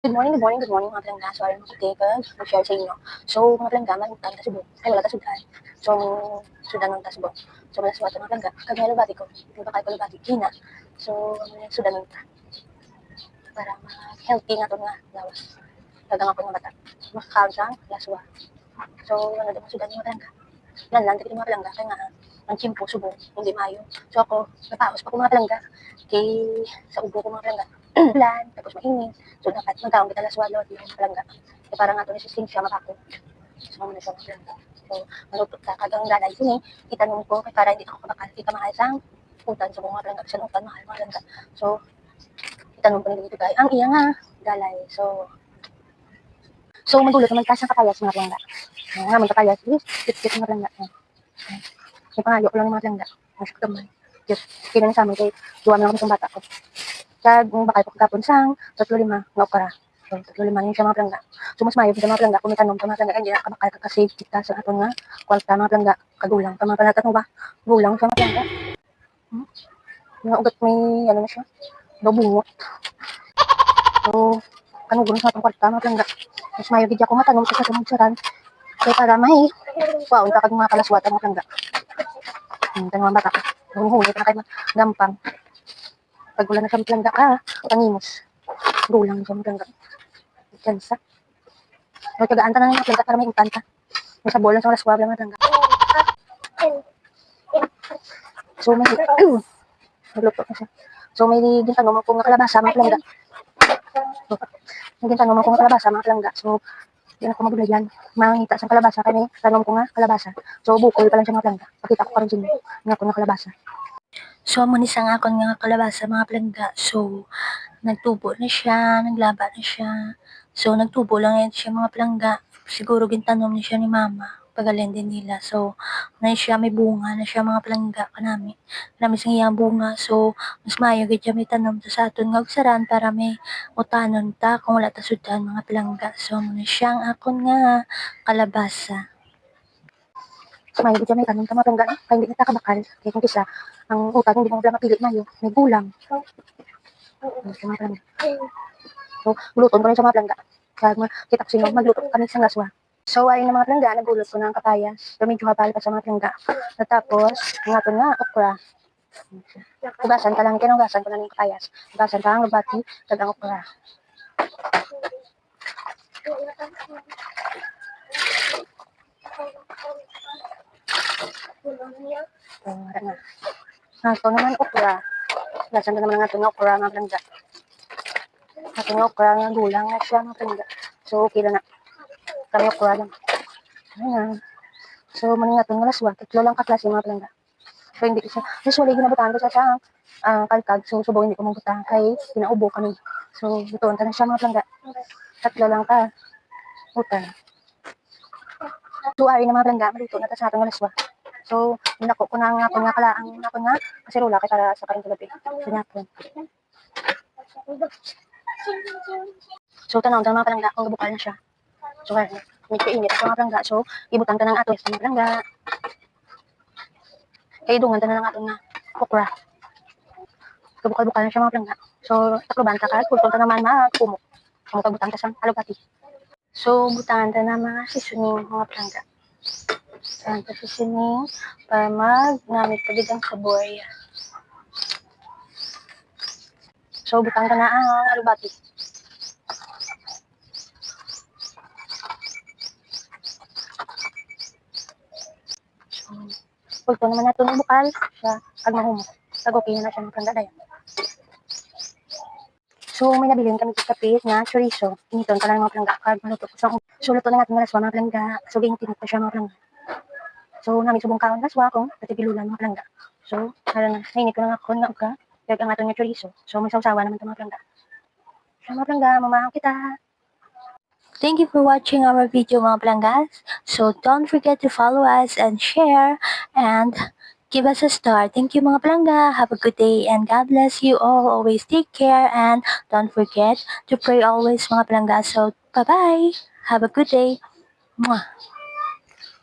Good morning mga palangga. So, ayun mga mag-share sa inyo. So, mga palangga, malutan ta Cebu. Ay, wala ta sudan. So, sudan ng ta Cebu. So, wala suwata mga palangga. Kagaya lubati ko. Yung bakay ko lubati, Kina. So, sudan ng ta. Para ma-healthy nga ito nga lawas. Tagang ako nga bata. Makakawsang, laswa. So, ano daw sudan mga palangga. Nanlan, tikit mga palangga. Kaya nga, ang chimpo, subo, hindi mayo. So, ako, napaos pa ko mga palangga. Kay, sa ubo ko mga palangga. Ulan, tapos mainit. So, dapat magkaon kita laswalo at yung palangga. E parang ato ni sising siya makako. So, muna siya palangga. So, malutot ka kagang galay sini. Itanong ko, kay para hindi ako kabakal. Kita mahal sang utan sa mga palangga. Kasi utan mahal mga palangga. So, itanong ko nila dito guys. Ang iya nga, galay. So magulo naman kasi ang kapayas mga palangga. Nga, magkapayas. Kit-kit mga palangga. Yung pangayo ko lang yung mga palangga. Mas kamay. Just, kinanin sa amin kay duwa na lang kami bata ko. Kaya bakal ko kapon sang 35 nga okra. So 35 yun siya mga palangga. So mas mayo sa mga palangga kung itanom sa mga palangga kaya kabakal ka kasi kita sa aton nga kwarta mga palangga kagulang ka mga palangga mo ba? Gulang sa mga palangga. Nga ugat may ano na siya. Babungot. So kanugon sa atong kwarta mga palangga. Mas mayo gid ako matanom sa sunod saran. Kaya para may wow, unta kag mga kalaswat mga palangga. Tanong bata. Hunghunit na kay gampang. Pag wala na sa palangga ka, pangimos. Gulang sa mga palangga. Kansa. May tagaan ta na ng planta para may utanta. May sabol lang sa oras wala matangga. So may nagluto na siya. So may gintanong mo kung kalabasa mga plangga. May gintanong mo kung kalabasa mga plangga. So yan ako magulayan. Mangita sa kalabasa kay may tanong ko nga kalabasa. So bukol pa lang siya mga plangga. Pakita ko karon sa inyo nga ko nga kalabasa. So amo ni sa nga kon nga kalabasa mga plangga. So nagtubo na siya, naglaba na siya. So nagtubo lang yan siya mga plangga. Siguro gintanom ni siya ni mama pagalin din nila. So na siya may bunga na siya mga palangga kanami. Kanami sang iyang bunga. So mas maayo gid siya may tanom ta sa aton nga saran para may utanon ta kung wala ta sudan mga palangga. So muna siya ang akon nga kalabasa. Maayo gid siya may tanom ta mga palangga. Kaya hindi na kabakal. Kaya kung kisa ang utang hindi mo bala mapili maayo. May gulang. Mga palangga. So luton ko rin sa mga palangga. Kaya kita ko sino magluto kami sa laswa. So, ayun na mga palangga, nagulot ko ng kapayas. So, medyo kapal pa sa mga palangga. Tapos, ang ato nga, okra. Hugasan ka lang, kinugasan ko lang yung kapayas. Hugasan ka ang lubati, kag ang okra. So, na. Ato naman okra. Hugasan ko naman ang ato nga okra, mga palangga. Ato nga okra, nga gulang na siya, mga palangga. So, okay na na. Kami okra lang. Ayan. So, maning ato nga laswa. Tatlo lang kaklase, mga palangga. So, hindi siya. Usually, ginabutaan ko siya sa kalkag. So, subo hindi ko mabutang kay pinaubo kami. So, butuan ka na siya mga palangga. Tatlo lang ka. Utang. So, ari na mga palangga. Maluto na ta sa atong laswa. So, nako ko na nga nga kala ang ako nga kasirola kay para sa karon gabi. So, nyapon. So, tanaw mga palangga kung gabukal na siya. So, medyo init ako mga palangga. So, ibutang ka ng ato sa mga palangga. Kay dungan ta na ng aton nga okra. Kabukal-bukal na siya mga palangga. So, takloban ta ka, pulton ta naman magkumok. Ang pagbutang ta sa alubati. So, butangan ta na mga seasoning mga palangga. Butangan ta seasoning para magnamit pa din ang saboy. So, butang ta na ang alubati. So, pulton naman nato ng bukal siya kag mahumok. Kag okay na siya mga palangga dayon. So, may nabilin kami sa kapit nga chorizo. Initon ka lang mga palangga. Kag maluto ko sa so, luto na natin nga laswa mga palangga. So, gintinit ko siya mga palangga. So, namin subong kaon laswa ko. Pati pilulan mga palangga. So, nainit ko na nga kon nga uka. Kag ang aton nga chorizo. So, may sausawa naman ito mga palangga. So, mga palangga, mamahaw kita. Thank you for watching our video mga palanggas. So, don't forget to follow us and share and give us a star. Thank you mga palangga. Have a good day and God bless you all. Always take care and don't forget to pray always mga palangga. So, bye-bye. Have a good day. Mwah.